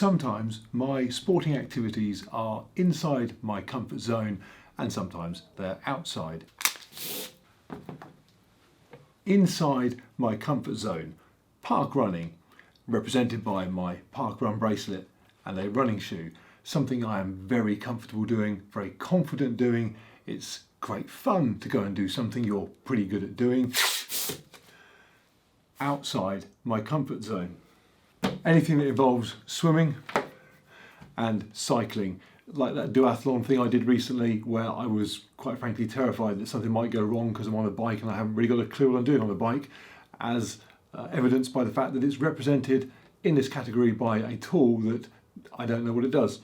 Sometimes my sporting activities are inside my comfort zone and sometimes they're outside. Inside my comfort zone, park running, represented by my park run bracelet and a running shoe, something I am very comfortable doing, very confident doing. It's great fun to go and do something you're pretty good at doing. Outside my comfort zone, anything that involves swimming and cycling, like that duathlon thing I did recently where I was quite frankly terrified that something might go wrong because I'm on a bike and I haven't really got a clue what I'm doing on a bike, as evidenced by the fact that it's represented in this category by a tool that I don't know what it does.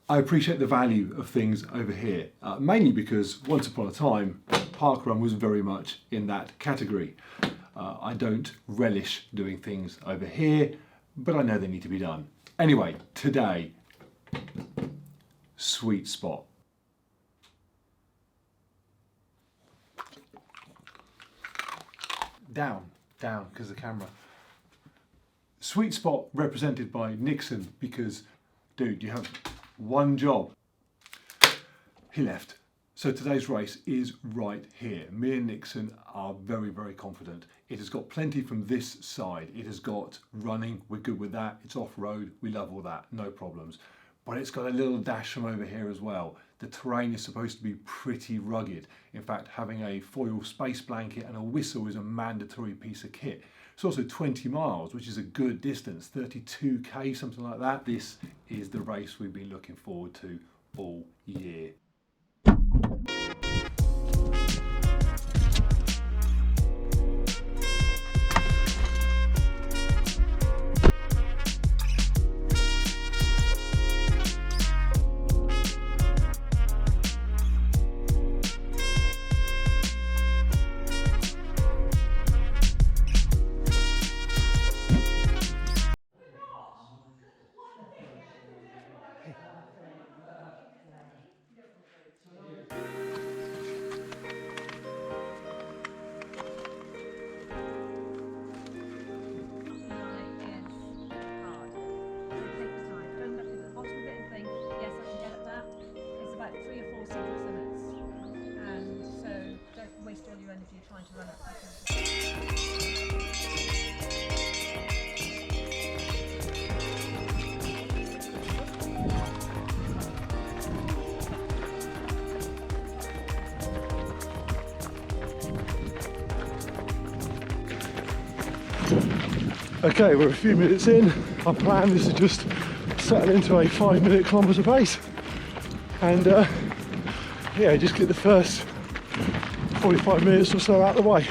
I appreciate the value of things over here, mainly because once upon a time parkrun was very much in that category. I don't relish doing things over here, but I know they need to be done. Anyway, today, sweet spot. Down, because the camera. Sweet spot represented by Nixon, because, dude, you have one job. He left. So today's race is right here. Me and Nixon are very, very confident. It has got plenty from this side. It has got running, we're good with that. It's off-road, we love all that, no problems. But it's got a little dash from over here as well. The terrain is supposed to be pretty rugged. In fact, having a foil space blanket and a whistle is a mandatory piece of kit. It's also 20 miles, which is a good distance, 32k, something like that. This is the race we've been looking forward to all year. Trying to run up. Okay, we're a few minutes in. Our plan is to just settle into a 5-minute kilometre pace and yeah, just get the first 45 minutes or so out of the way.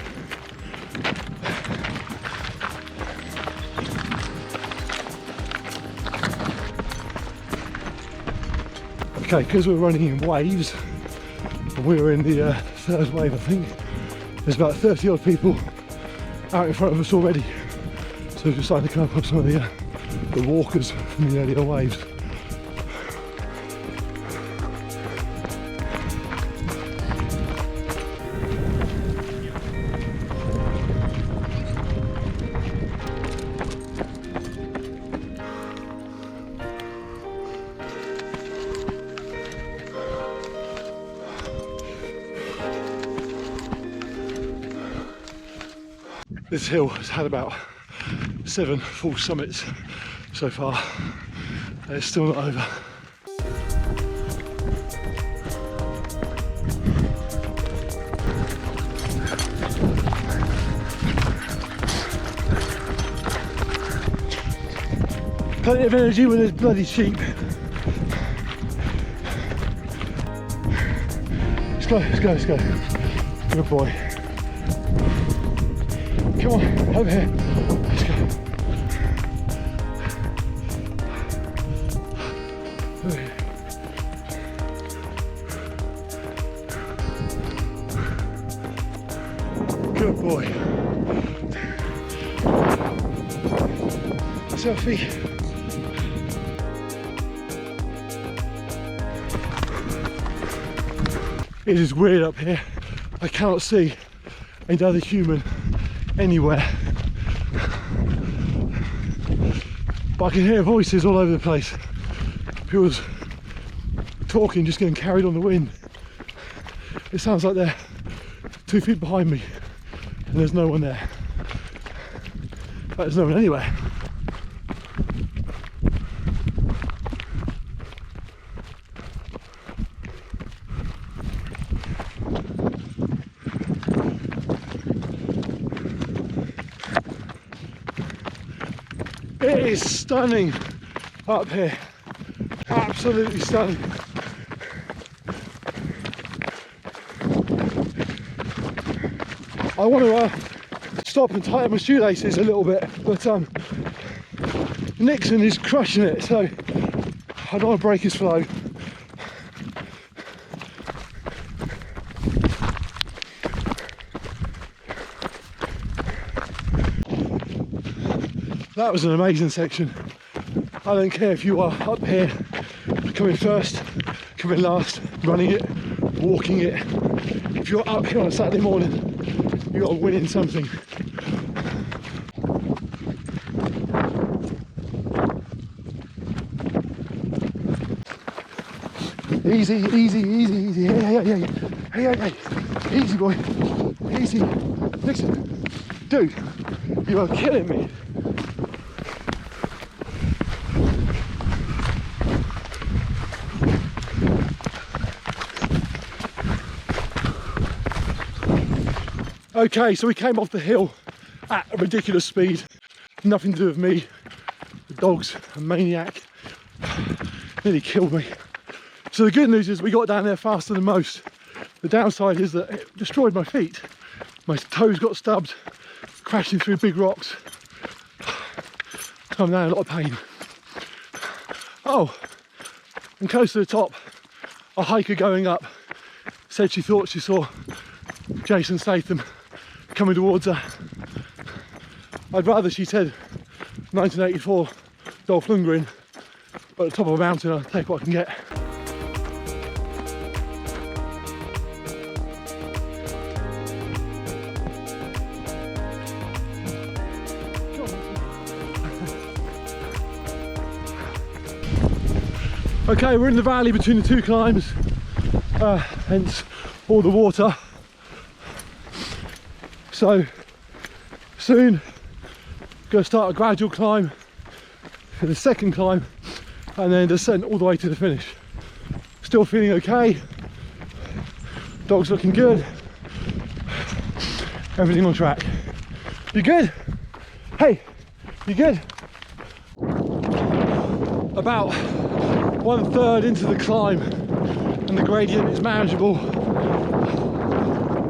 Okay, because we're running in waves, and we're in the third wave I think, there's about 30 odd people out in front of us already. So we're just starting to come up on some of the walkers from the earlier waves. This hill has had about 7 full summits so far, and it's still not over. Plenty of energy when there's bloody sheep. Let's go, let's go, let's go. Good boy. Come on, over here. Let's go. Good boy. Selfie. It is weird up here. I cannot see another human anywhere. but I can hear voices all over the place. People's talking, just getting carried on the wind. It sounds like they're 2 feet behind me and there's no one there. But there's no one anywhere. It is stunning up here, absolutely stunning. I want to stop and tighten my shoelaces a little bit, but Nixon is crushing it, so I don't want to break his flow. That was an amazing section. I don't care if you are up here, coming first, coming last, running it, walking it. If you're up here on a Saturday morning, you are winning something. Easy, easy, easy, easy. Hey. Easy, boy. Easy. Nixon. Dude, you are killing me. Okay, so we came off the hill at a ridiculous speed. Nothing to do with me. The dog's a maniac. Nearly killed me. So the good news is we got down there faster than most. The downside is that it destroyed my feet. My toes got stubbed, crashing through big rocks. I'm now in a lot of pain. Oh, and close to the top, a hiker going up said she thought she saw Jason Statham coming towards her. I'd rather she said 1984 Dolph Lundgren, but at the top of a mountain I'll take what I can get. Okay, we're in the valley between the two climbs, hence all the water. So soon, going to start a gradual climb for the second climb and then descent all the way to the finish. Still feeling okay, dog's looking good, everything on track. You good? Hey, you good? About 1/3 into the climb and the gradient is manageable.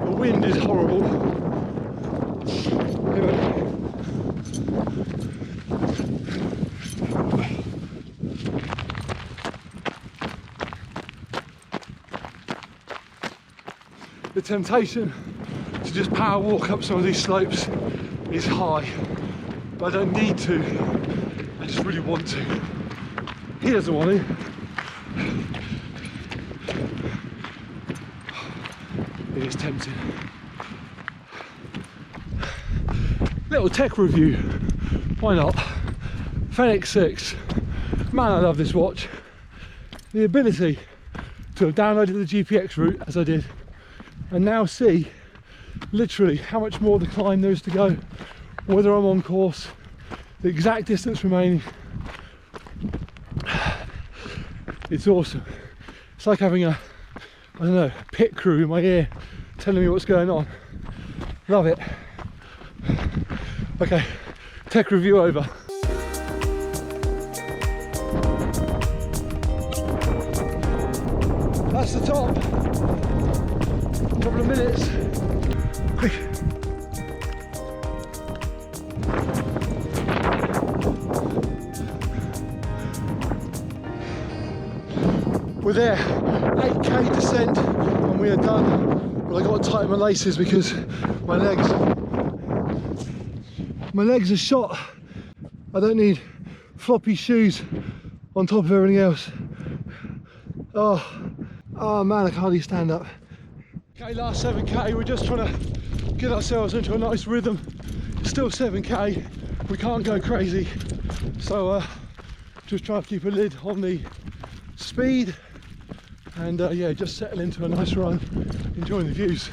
The wind is horrible. The temptation to just power walk up some of these slopes is high, but I don't need to, I just really want to. He doesn't want to. It is tempting. Little tech review, why not? Fenix 6, man I love this watch. The ability to have downloaded the GPX route as I did and now see literally how much more the climb there is to go, whether I'm on course, the exact distance remaining. It's awesome. It's like having a, I don't know, pit crew in my ear telling me what's going on. Love it. Okay, tech review over. That's the top. Couple of minutes. Quick. We're there, 8k descent, and we are done. But I got to tighten my laces because my legs are shot. I don't need floppy shoes on top of everything else. Oh man, I can hardly stand up. Okay, last 7k, we're just trying to get ourselves into a nice rhythm. Still 7k, we can't go crazy. So just trying to keep a lid on the speed and yeah, just settle into a nice run, enjoying the views.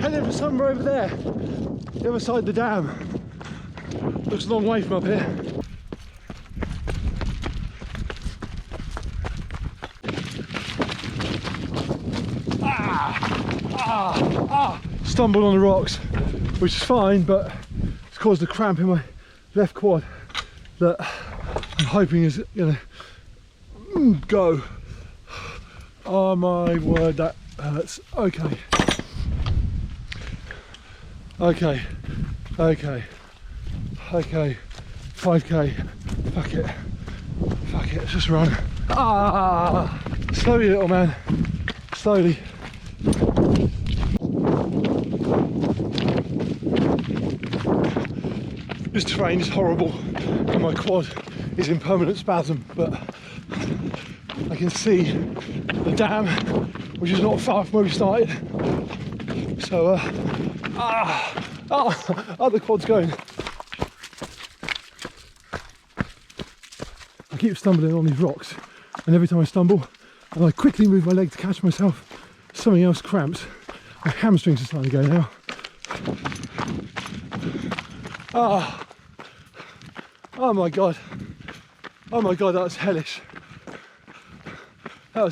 Heading for somewhere over there, the other side of the dam. Looks a long way from up here. Stumbled on the rocks, which is fine, but it's caused a cramp in my left quad that I'm hoping is gonna go. Oh my word, that hurts. Okay. Okay. 5k. Fuck it, let's just run. Slowly, little man, slowly. This terrain is horrible and my quad is in permanent spasm, but I can see the dam, which is not far from where we started. So the quad's going. I keep stumbling on these rocks, and every time I stumble and I quickly move my leg to catch myself, something else cramps. My hamstrings are starting to go now. Oh my god, that was hellish. Oh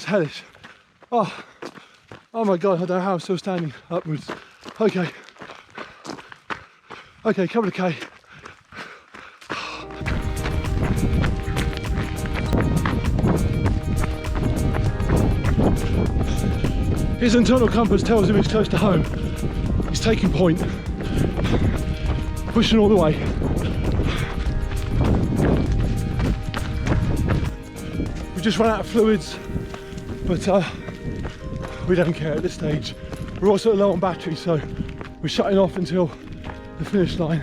my god, I don't know how I'm still standing upwards. Okay, couple of K. His internal compass tells him he's close to home. He's taking point, pushing all the way. We've just run out of fluids, but we don't care at this stage. We're also low on battery, so we're shutting off until the finish line.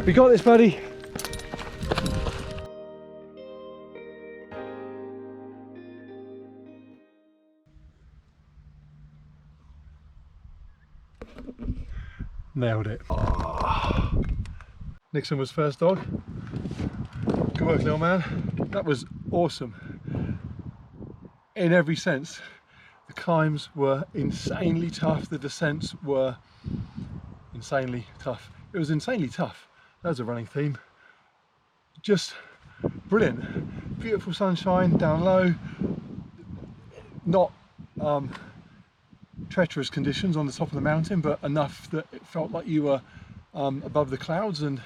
We got this, buddy. Nailed it. Nixon was first dog. Good work, little man. That was awesome. In every sense. The climbs were insanely tough. The descents were insanely tough. It was insanely tough. That was a running theme. Just brilliant. Beautiful sunshine down low. Not treacherous conditions on the top of the mountain, but enough that it felt like you were above the clouds, and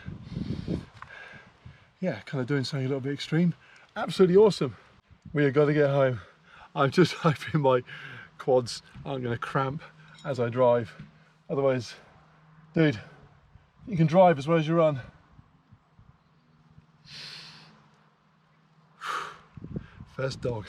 yeah, kind of doing something a little bit extreme. Absolutely awesome. We have got to get home. I'm just hoping my quads aren't going to cramp as I drive. Otherwise, dude, you can drive as well as you run. First dog.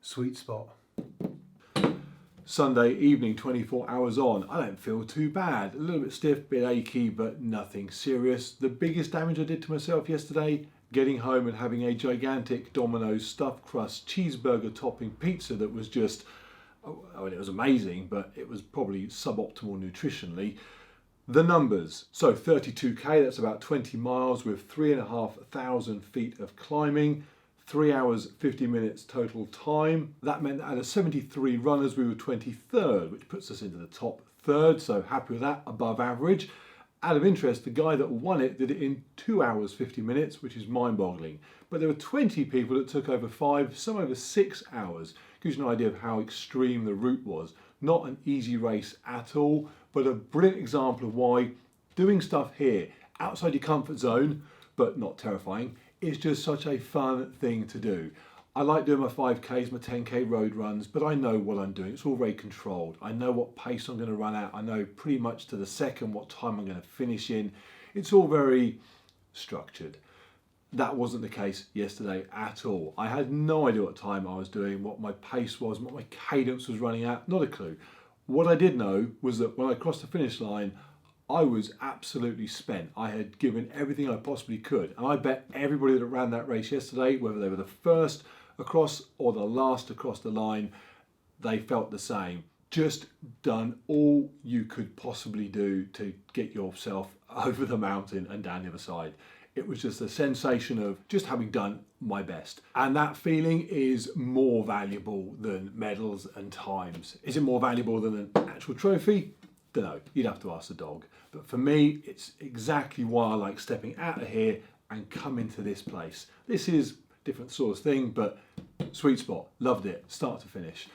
Sweet spot. Sunday evening, 24 hours on. I don't feel too bad. A little bit stiff, bit achy, but nothing serious. The biggest damage I did to myself yesterday, getting home and having a gigantic Domino's stuffed crust cheeseburger topping pizza that was just, I mean, it was amazing, but it was probably suboptimal nutritionally. The numbers. So 32k, that's about 20 miles with 3,500 feet of climbing. 3 hours, 50 minutes total time. That meant that out of 73 runners, we were 23rd, which puts us into the top third. So happy with that, above average. Out of interest, the guy that won it did it in 2 hours 50 minutes, which is mind-boggling. But there were 20 people that took over 5, some over 6 hours. Gives you an idea of how extreme the route was. Not an easy race at all, but a brilliant example of why doing stuff here outside your comfort zone, but not terrifying, is just such a fun thing to do. I like doing my 5Ks, my 10K road runs, but I know what I'm doing. It's all very controlled. I know what pace I'm going to run at. I know pretty much to the second what time I'm going to finish in. It's all very structured. That wasn't the case yesterday at all. I had no idea what time I was doing, what my pace was, what my cadence was running at, not a clue. What I did know was that when I crossed the finish line, I was absolutely spent. I had given everything I possibly could. And I bet everybody that ran that race yesterday, whether they were the first across or the last across the line, they felt the same. Just done all you could possibly do to get yourself over the mountain and down the other side. It was just a sensation of just having done my best. And that feeling is more valuable than medals and times. Is it more valuable than an actual trophy? Don't know, you'd have to ask the dog. But for me, it's exactly why I like stepping out of here and coming to this place. This is different sort of thing, but sweet spot, loved it, start to finish.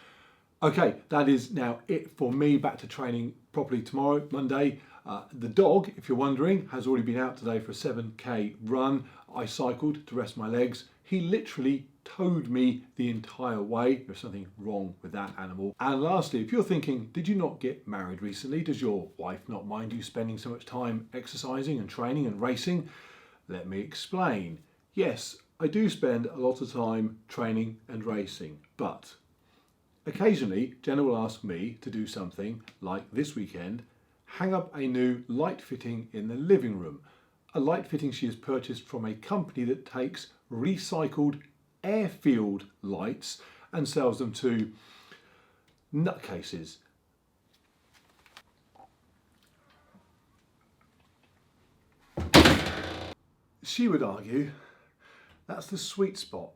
Okay, that is now it for me. Back to training properly tomorrow, Monday. The dog, if you're wondering, has already been out today for a 7K run. I cycled to rest my legs. He literally towed me the entire way. There's something wrong with that animal. And lastly, if you're thinking, did you not get married recently? Does your wife not mind you spending so much time exercising and training and racing? Let me explain. Yes, I do spend a lot of time training and racing, but occasionally Jenna will ask me to do something like this weekend, hang up a new light fitting in the living room. A light fitting she has purchased from a company that takes recycled airfield lights and sells them to nutcases. She would argue that's the sweet spot.